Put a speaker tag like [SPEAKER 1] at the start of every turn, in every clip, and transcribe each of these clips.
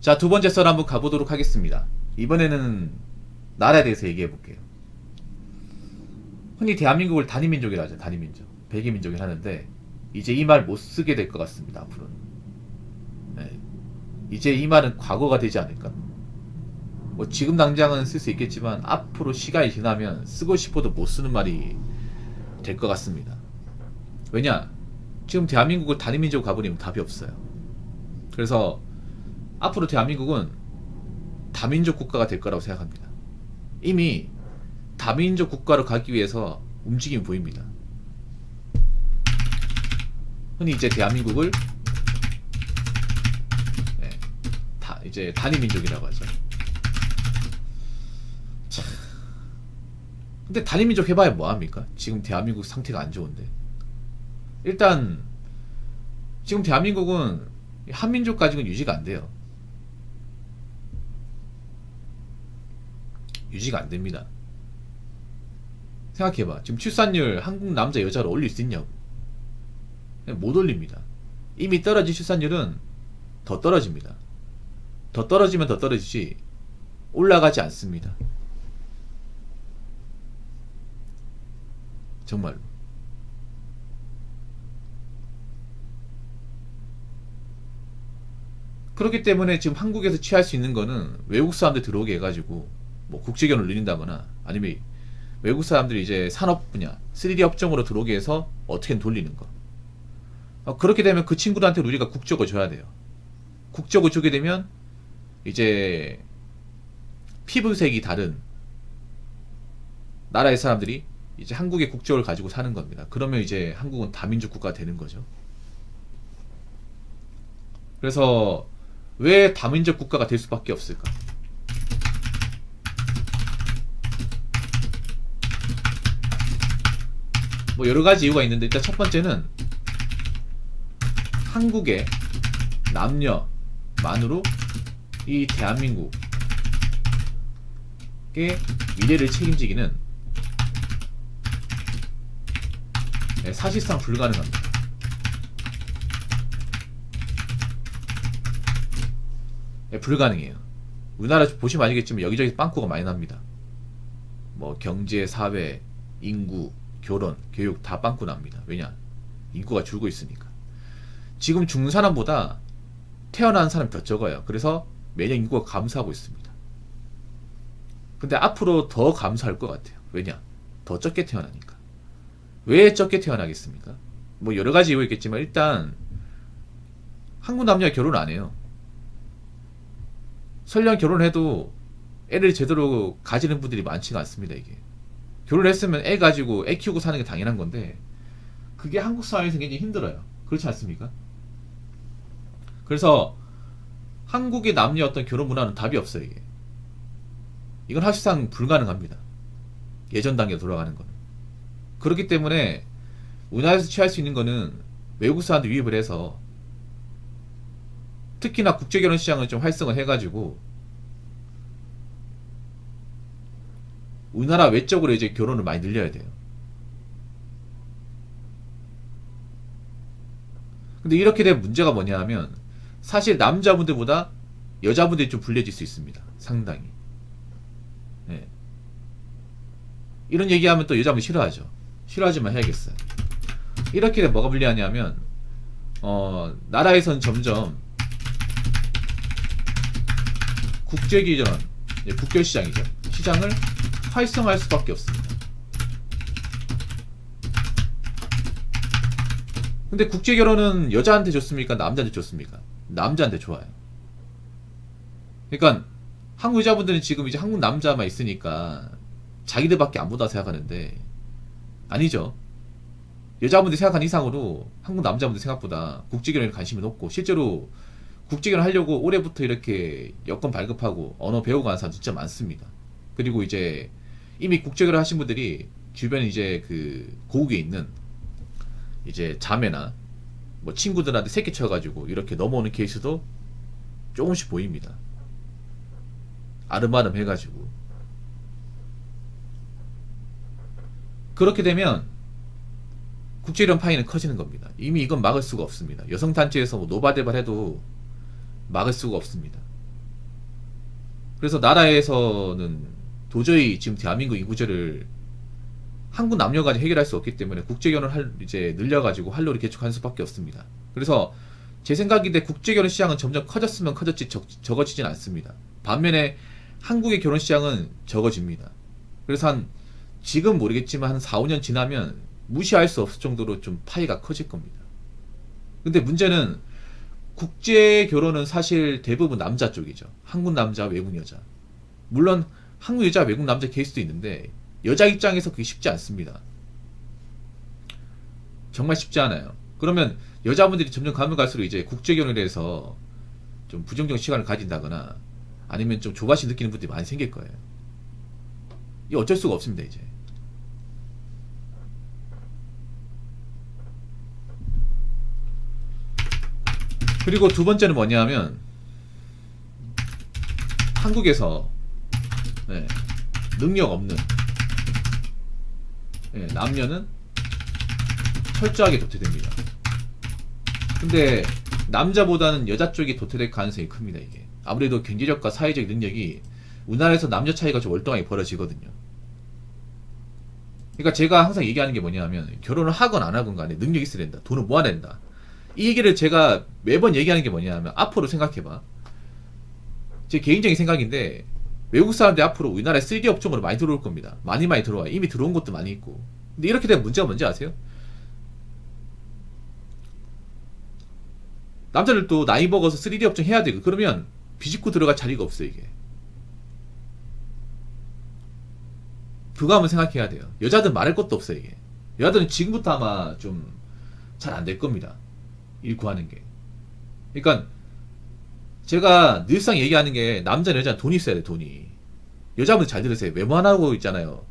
[SPEAKER 1] 자, 두 번째 썰 한번 가보도록 하겠습니다. 이번에는 나라에 대해서 얘기해 볼게요. 흔히 대한민국을 단위민족이라 하죠. 단위민족. 백이민족이 하는데 이제 이 말 못 쓰게 될 것 같습니다. 앞으로는. 네. 이제 이 말은 과거가 되지 않을까. 뭐 지금 당장은 쓸 수 있겠지만 앞으로 시간이 지나면 쓰고 싶어도 못 쓰는 말이 될 것 같습니다. 왜냐? 지금 대한민국을 단위민족 가버리면 답이 없어요. 그래서 앞으로 대한민국은 다민족 국가가 될 거라고 생각합니다. 이미 다민족 국가로 가기 위해서 움직임이 보입니다. 흔히 이제 대한민국을 이제 단위민족이라고 하죠. 참. 근데 단위민족 해봐야 뭐합니까? 지금 대한민국 상태가 안 좋은데. 일단 지금 대한민국은 한민족 가지고는 유지가 안 돼요. 유지가 안 됩니다. 생각해봐. 지금 출산율 한국 남자 여자로 올릴 수 있냐고. 못 올립니다. 이미 떨어진 출산율은 더 떨어집니다. 더 떨어지면 더 떨어지지 올라가지 않습니다. 정말로. 그렇기 때문에 지금 한국에서 취할 수 있는 거는 외국 사람들 들어오게 해가지고 뭐 국제결혼을 늘린다거나 아니면 외국 사람들이 이제 산업 분야 3D 업종으로 들어오게 해서 어떻게든 돌리는 거. 그렇게 되면 그 친구들한테 우리가 국적을 줘야 돼요. 국적을 주게 되면 이제 피부색이 다른 나라의 사람들이 이제 한국의 국적을 가지고 사는 겁니다. 그러면 이제 한국은 다민족 국가가 되는 거죠. 그래서 왜 다민족 국가가 될 수밖에 없을까? 뭐 여러 가지 이유가 있는데 일단 첫 번째는 한국의 남녀만으로 이 대한민국의 미래를 책임지기는 사실상 불가능합니다. 불가능해요. 우리나라 보시면 알겠지만 여기저기 빵꾸가 많이 납니다. 뭐 경제, 사회, 인구, 결혼, 교육 다 빵꾸 납니다. 왜냐? 인구가 줄고 있으니까. 지금 죽는 사람보다 태어나는 사람이 더 적어요. 그래서 매년 인구가 감소하고 있습니다. 근데 앞으로 더 감소할 것 같아요. 왜냐? 더 적게 태어나니까. 왜 적게 태어나겠습니까? 뭐 여러 가지 이유가 있겠지만 일단 한국 남녀가 결혼 안 해요. 설령 결혼해도 애를 제대로 가지는 분들이 많지가 않습니다. 이게 결혼했으면 애 가지고 애 키우고 사는 게 당연한 건데 그게 한국 사회에서 굉장히 힘들어요. 그렇지 않습니까? 그래서 한국의 남녀 어떤 결혼 문화는 답이 없어요. 이게 이건 사실상 불가능합니다. 예전 단계로 돌아가는 건. 그렇기 때문에 우리나라에서 취할 수 있는 거는 외국 사람들 유입을 해서 특히나 국제결혼 시장을 좀 활성을 해가지고 우리나라 외적으로 이제 결혼을 많이 늘려야 돼요. 근데 이렇게 되면 문제가 뭐냐 하면 사실 남자분들보다 여자분들이 좀 불리해질 수 있습니다. 상당히. 네. 이런 얘기하면 또 여자분이 싫어하죠. 싫어하지만 해야겠어요. 이렇게 되면 뭐가 불리하냐면 나라에선 점점 국제기전, 국결시장이죠. 시장을 활성화할 수밖에 없습니다. 근데 국제결혼은 여자한테 좋습니까? 남자한테 좋습니까? 남자한테 좋아요. 그러니까 한국 여자분들은 지금 이제 한국 남자만 있으니까 자기들밖에 안 보다 생각하는데 아니죠. 여자분들이 생각하는 이상으로 한국 남자분들 생각보다 국제결혼에 관심이 높고 실제로 국제결혼 하려고 올해부터 이렇게 여권 발급하고 언어 배우고 하는 사람 진짜 많습니다. 그리고 이제 이미 국제결혼 하신 분들이 주변에 이제 그 고국에 있는 이제 자매나 뭐 친구들한테 새끼 쳐가지고 이렇게 넘어오는 케이스도 조금씩 보입니다. 아름아름 해가지고. 그렇게 되면 국제결혼 파이는 커지는 겁니다. 이미 이건 막을 수가 없습니다. 여성단체에서 뭐 노발대발 해도 막을 수가 없습니다. 그래서 나라에서는 도저히 지금 대한민국 인구제를 한국 남녀간에 해결할 수 없기 때문에 국제결혼을 이제 늘려가지고 한로를 개척하는 수밖에 없습니다. 그래서 제 생각인데 국제결혼 시장은 점점 커졌으면 커졌지 적어지진 않습니다. 반면에 한국의 결혼 시장은 적어집니다. 그래서 지금 모르겠지만 한 4, 5년 지나면 무시할 수 없을 정도로 좀 파이가 커질 겁니다. 근데 문제는 국제 결혼은 사실 대부분 남자 쪽이죠. 한국 남자, 외국 여자. 물론 한국 여자, 외국 남자 케이스도 있는데 여자 입장에서 그게 쉽지 않습니다. 정말 쉽지 않아요. 그러면 여자분들이 점점 가면 갈수록 이제 국제 결혼에 대해서 좀 부정적인 시간을 가진다거나 아니면 좀 조바심 느끼는 분들이 많이 생길 거예요. 이게 어쩔 수가 없습니다, 이제. 그리고 두 번째는 뭐냐면 한국에서 네, 능력 없는 네, 남녀는 철저하게 도태됩니다. 근데 남자보다는 여자 쪽이 도태될 가능성이 큽니다. 이게 아무래도 경제력과 사회적 능력이 우리나라에서 남녀 차이가 좀 월등하게 벌어지거든요. 그러니까 제가 항상 얘기하는 게 뭐냐면 결혼을 하건 안 하건 간에 능력이 있어야 된다. 돈을 모아야 된다. 이 얘기를 제가 매번 얘기하는 게 뭐냐면 앞으로 생각해봐. 제 개인적인 생각인데 외국 사람들이 앞으로 우리나라에 3D 업종으로 많이 들어올 겁니다. 많이 들어와요. 이미 들어온 것도 많이 있고. 근데 이렇게 되면 문제가 뭔지 아세요? 남자들도 나이 먹어서 3D 업종 해야 되고 그러면 비집고 들어갈 자리가 없어 이게. 그거 한번 생각해야 돼요. 여자들은 말할 것도 없어 이게. 여자들은 지금부터 아마 좀 잘 안 될 겁니다. 일 구하는 게. 그러니까 제가 늘상 얘기하는 게 남자는 여자는 돈이 있어야 돼. 돈이. 여자분들 잘 들으세요. 외모 하나고 있잖아요.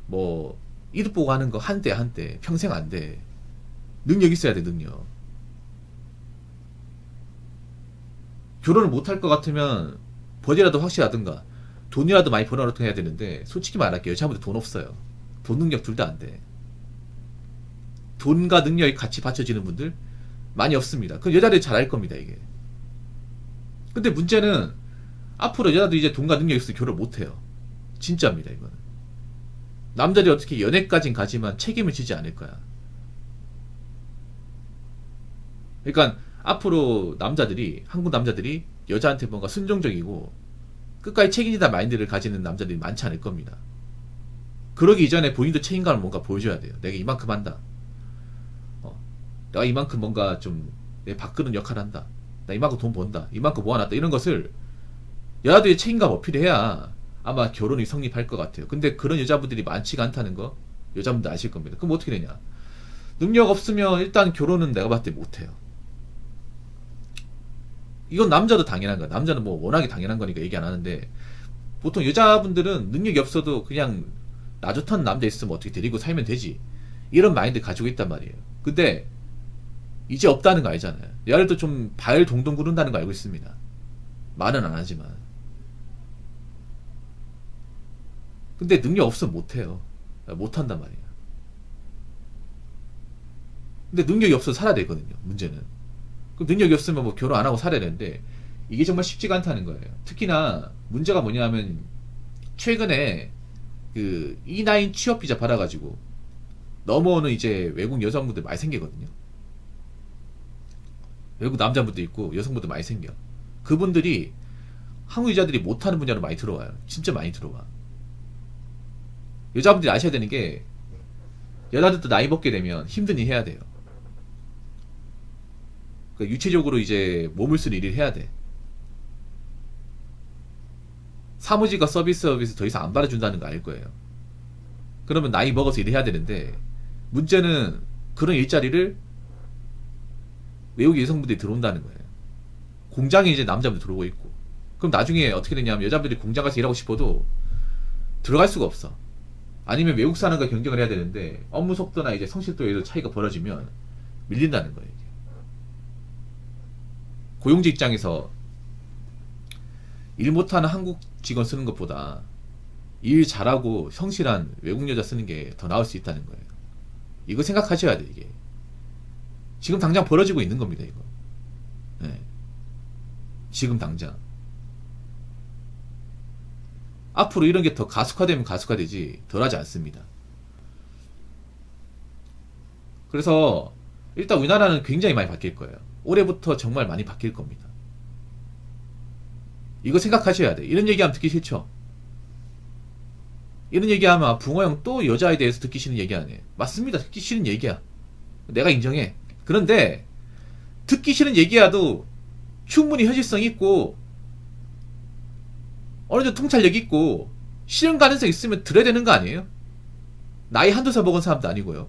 [SPEAKER 1] 뭐 이득 보고 하는 거 한때 평생 안 돼. 능력 있어야 돼. 능력. 결혼을 못 할 것 같으면 버디라도 확실하든가 돈이라도 많이 벌어놓고 해야 되는데 솔직히 말할게요. 여자분들 돈 없어요. 돈 능력 둘 다 안 돼. 돈과 능력이 같이 받쳐지는 분들 많이 없습니다. 그럼 여자들이 잘할 겁니다. 이게. 근데 문제는 앞으로 여자도 이제 돈과 능력이 있어서 결혼을 못해요. 진짜입니다. 이거는. 남자들이 어떻게 연애까진 가지만 책임을 지지 않을 거야. 그러니까 앞으로 남자들이 한국 남자들이 여자한테 뭔가 순종적이고 끝까지 책임지다 마인드를 가지는 남자들이 많지 않을 겁니다. 그러기 이전에 본인도 책임감을 뭔가 보여줘야 돼요. 내가 이만큼 한다. 내가 이만큼 뭔가 좀 내 밥그릇 역할을 한다. 나 이만큼 돈 번다. 이만큼 모아놨다. 이런 것을 여자들이 책임감 어필해야 아마 결혼이 성립할 것 같아요. 근데 그런 여자분들이 많지가 않다는 거 여자분들 아실 겁니다. 그럼 어떻게 되냐? 능력 없으면 일단 결혼은 내가 봤을 때 못해요. 이건 남자도 당연한 거야. 남자는 뭐 워낙에 당연한 거니까 얘기 안 하는데 보통 여자분들은 능력이 없어도 그냥 나 좋다는 남자 있으면 어떻게 데리고 살면 되지. 이런 마인드 가지고 있단 말이에요. 근데 이제 없다는 거 알잖아요. 얘들도 좀 발 동동 구른다는 거 알고 있습니다. 말은 안 하지만. 근데 능력 없으면 못해요. 못한단 말이에요. 근데 능력이 없어서 살아야 되거든요. 문제는. 그럼 능력이 없으면 뭐 결혼 안 하고 살아야 되는데 이게 정말 쉽지가 않다는 거예요. 특히나 문제가 뭐냐면 최근에 그 E9 취업 비자 받아가지고 넘어오는 이제 외국 여성분들 많이 생기거든요. 외국 남자분도 있고 여성분도 많이 생겨. 그분들이 한국 여자들이 못하는 분야로 많이 들어와요. 진짜 많이 들어와. 여자분들이 아셔야 되는 게 여자들도 나이 먹게 되면 힘든 일 해야 돼요. 그러니까 유체적으로 이제 몸을 쓰는 일을 해야 돼. 사무직과 서비스 더 이상 안 받아준다는 거 알 거예요. 그러면 나이 먹어서 일을 해야 되는데 문제는 그런 일자리를 외국 여성분들이 들어온다는 거예요. 공장에 이제 남자분들 들어오고 있고. 그럼 나중에 어떻게 되냐면 여자분들이 공장 가서 일하고 싶어도 들어갈 수가 없어. 아니면 외국 사람과 경쟁을 해야 되는데 업무 속도나 이제 성실도에도 차이가 벌어지면 밀린다는 거예요. 이게. 고용주 입장에서 일 못하는 한국 직원 쓰는 것보다 일 잘하고 성실한 외국 여자 쓰는 게 더 나을 수 있다는 거예요. 이거 생각하셔야 돼 이게. 지금 당장 벌어지고 있는 겁니다 이거. 네. 지금 당장. 앞으로 이런 게 더 가속화되면 가속화되지 덜하지 않습니다. 그래서 일단 우리나라는 굉장히 많이 바뀔 거예요. 올해부터 정말 많이 바뀔 겁니다. 이거 생각하셔야 돼. 이런 얘기하면 듣기 싫죠? 이런 얘기하면 붕어 형 또 여자에 대해서 듣기 싫은 얘기 안 해. 맞습니다. 듣기 싫은 얘기야. 내가 인정해. 그런데 듣기 싫은 얘기야도 충분히 현실성 있고 어느 정도 통찰력 있고 실현 가능성 있으면 들어야 되는 거 아니에요? 나이 한두 살 먹은 사람도 아니고요.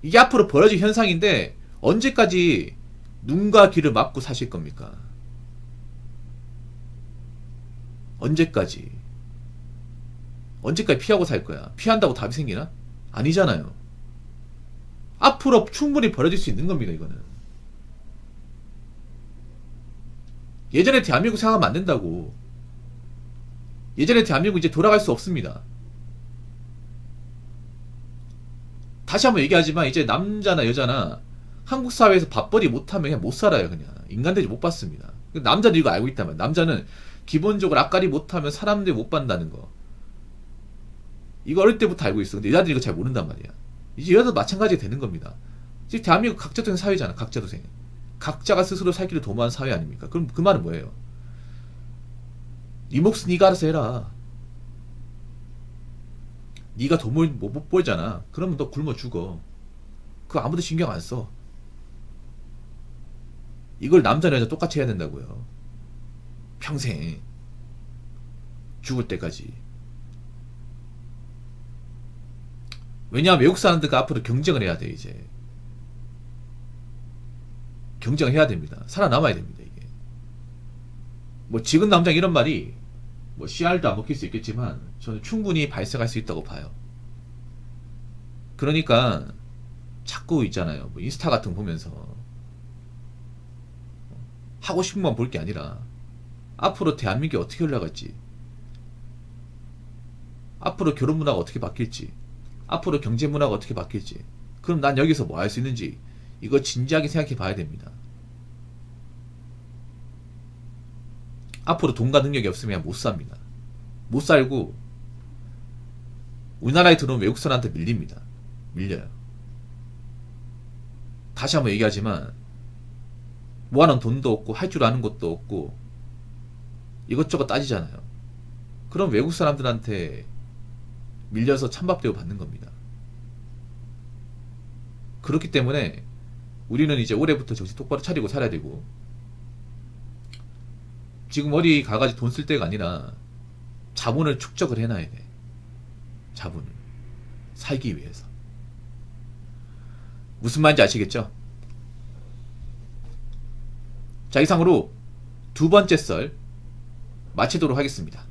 [SPEAKER 1] 이게 앞으로 벌어질 현상인데 언제까지 눈과 귀를 막고 사실 겁니까? 언제까지 피하고 살 거야? 피한다고 답이 생기나? 아니잖아요. 앞으로 충분히 벌어질 수 있는 겁니다. 이거는 예전에 대한민국 생각하면 안 된다고. 예전에 대한민국 이제 돌아갈 수 없습니다. 다시 한번 얘기하지만 이제 남자나 여자나 한국 사회에서 밥벌이 못하면 그냥 못 살아요. 그냥 인간들이 못 받습니다. 남자도 이거 알고 있단 말이야. 남자는 기본적으로 앞가리 못하면 사람들이 못 받는다는 거. 이거 어릴 때부터 알고 있어. 근데 여자들이 이거 잘 모른단 말이야. 이제 여자도 마찬가지가 되는 겁니다. 지금 대한민국 각자도생 사회잖아. 각자도생. 각자가 스스로 살 길을 도모하는 사회 아닙니까? 그럼 그 말은 뭐예요? 네 몫은 네가 알아서 해라. 네가 돈을 못 벌잖아. 그러면 너 굶어 죽어. 그거 아무도 신경 안 써. 이걸 남자나 여자 똑같이 해야 된다고요. 평생. 죽을 때까지. 왜냐하면 외국 사람들과 앞으로 경쟁을 해야 돼. 이제 경쟁을 해야 됩니다. 살아남아야 됩니다. 이게 뭐 지금 당장 이런 말이 뭐 CR도 안 먹힐 수 있겠지만 저는 충분히 발생할 수 있다고 봐요. 그러니까 자꾸 있잖아요. 뭐 인스타 같은 거 보면서 하고 싶은 것만 볼 게 아니라 앞으로 대한민국이 어떻게 올라갈지, 앞으로 결혼 문화가 어떻게 바뀔지, 앞으로 경제 문화가 어떻게 바뀔지, 그럼 난 여기서 뭐 할 수 있는지 이거 진지하게 생각해 봐야 됩니다. 앞으로 돈과 능력이 없으면 못 삽니다. 못 살고 우리나라에 들어오면 외국 사람한테 밀립니다. 밀려요. 다시 한번 얘기하지만 모아놓은 돈도 없고 할 줄 아는 것도 없고 이것저것 따지잖아요. 그럼 외국 사람들한테 밀려서 찬밥대우 받는 겁니다. 그렇기 때문에 우리는 이제 올해부터 정신 똑바로 차리고 살아야 되고, 지금 어디 가가지고 돈 쓸 때가 아니라 자본을 축적을 해놔야 돼. 자본을 살기 위해서. 무슨 말인지 아시겠죠? 자, 이상으로 두 번째 썰 마치도록 하겠습니다.